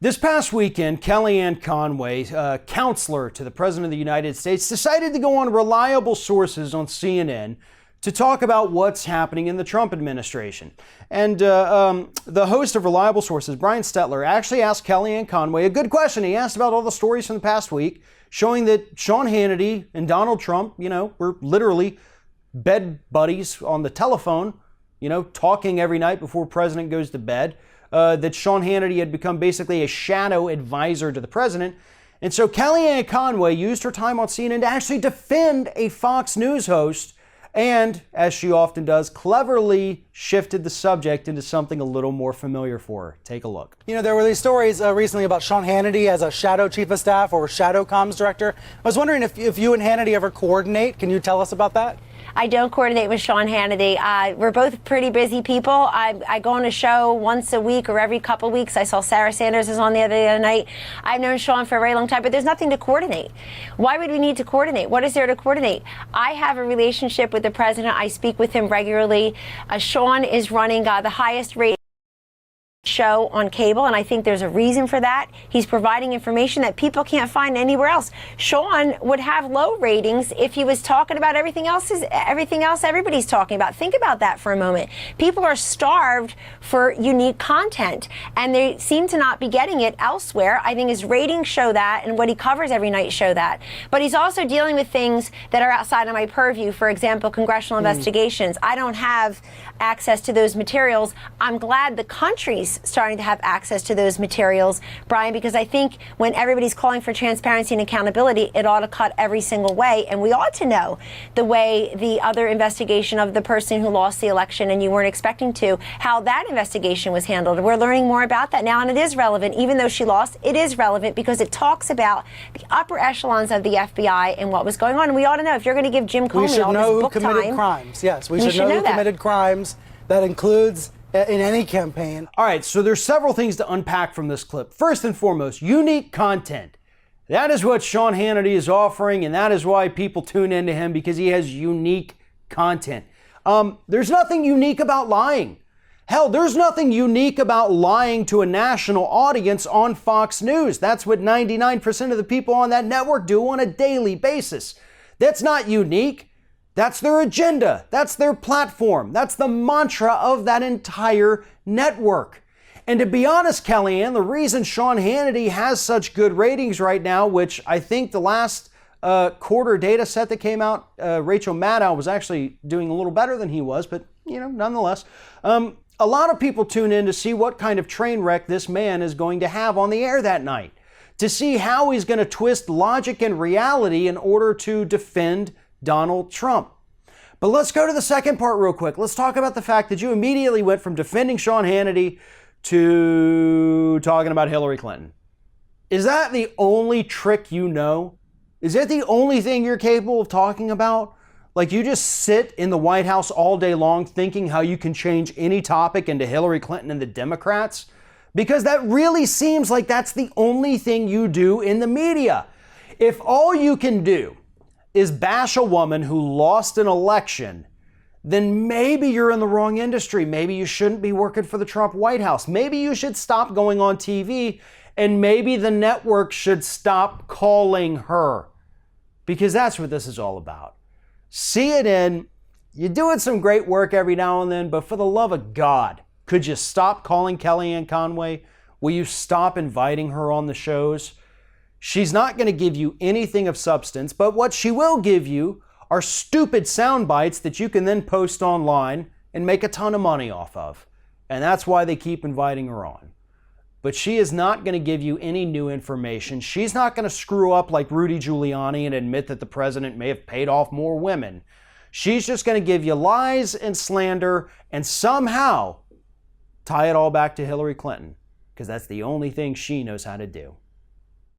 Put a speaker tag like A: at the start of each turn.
A: This past weekend, Kellyanne Conway, counselor to the President of the United States, decided to go on reliable sources on CNN to talk about what's happening in the Trump administration. And the host of Reliable Sources, Brian Stetler, actually asked Kellyanne Conway a good question. He asked about all the stories from the past week, showing that Sean Hannity and Donald Trump, were literally bed buddies on the telephone, talking every night before the president goes to bed. That Sean Hannity had become basically a shadow advisor to the president. And so Kellyanne Conway used her time on CNN to actually defend a Fox News host and, as she often does, cleverly shifted the subject into something a little more familiar for her. Take a look.
B: There were these stories recently about Sean Hannity as a shadow chief of staff or shadow comms director. I was wondering if you and Hannity ever coordinate. Can you tell us about that?
C: I don't coordinate with Sean Hannity. We're both pretty busy people. I go on a show once a week or every couple of weeks. I saw Sarah Sanders was on the other night. I've known Sean for a very long time, but there's nothing to coordinate. Why would we need to coordinate? What is there to coordinate? I have a relationship with the president. I speak with him regularly. Sean is running the highest rated show on cable, and I think there's a reason for that. He's providing information that people can't find anywhere else. Sean would have low ratings if he was talking about everything else everybody's talking about. Think about that for a moment. People are starved for unique content, and they seem to not be getting it elsewhere. I think his ratings show that, and what he covers every night show that. But he's also dealing with things that are outside of my purview. For example, congressional investigations. I don't have access to those materials. I'm glad the country's starting to have access to those materials, Brian, because I think when everybody's calling for transparency and accountability, it ought to cut every single way. And we ought to know the way the other investigation of the person who lost the election and you weren't expecting to, how that investigation was handled. We're learning more about that now, and it is relevant. Even though she lost, it is relevant because it talks about the upper echelons of the FBI and what was going on. And we ought to know, if you're going to give Jim Comey all this book time. We should know who committed
B: crimes. Yes, we should know who committed crimes. That includes in any campaign.
A: All right, so there's several things to unpack from this clip. First and foremost, unique content. That is what Sean Hannity is offering, and that is why people tune into him, because he has unique content. There's nothing unique about lying. Hell, there's nothing unique about lying to a national audience on Fox News. That's what 99% of the people on that network do on a daily basis. That's not unique. That's their agenda. That's their platform. That's the mantra of that entire network. And to be honest, Kellyanne, the reason Sean Hannity has such good ratings right now, which I think the last quarter data set that came out, Rachel Maddow was actually doing a little better than he was, but nonetheless, a lot of people tune in to see what kind of train wreck this man is going to have on the air that night, to see how he's going to twist logic and reality in order to defend Donald Trump. But let's go to the second part real quick. Let's talk about the fact that you immediately went from defending Sean Hannity to talking about Hillary Clinton. Is that the only trick you know? Is that the only thing you're capable of talking about? Like, you just sit in the White House all day long thinking how you can change any topic into Hillary Clinton and the Democrats? Because that really seems like that's the only thing you do in the media. If all you can do is bash a woman who lost an election, then maybe you're in the wrong industry. Maybe you shouldn't be working for the Trump White House. Maybe you should stop going on TV, and maybe the network should stop calling her, because that's what this is all about. CNN, you're doing some great work every now and then, but for the love of God, could you stop calling Kellyanne Conway? Will you stop inviting her on the shows? She's not going to give you anything of substance, but what she will give you are stupid sound bites that you can then post online and make a ton of money off of. And that's why they keep inviting her on. But she is not going to give you any new information. She's not going to screw up like Rudy Giuliani and admit that the president may have paid off more women. She's just going to give you lies and slander and somehow tie it all back to Hillary Clinton, because that's the only thing she knows how to do.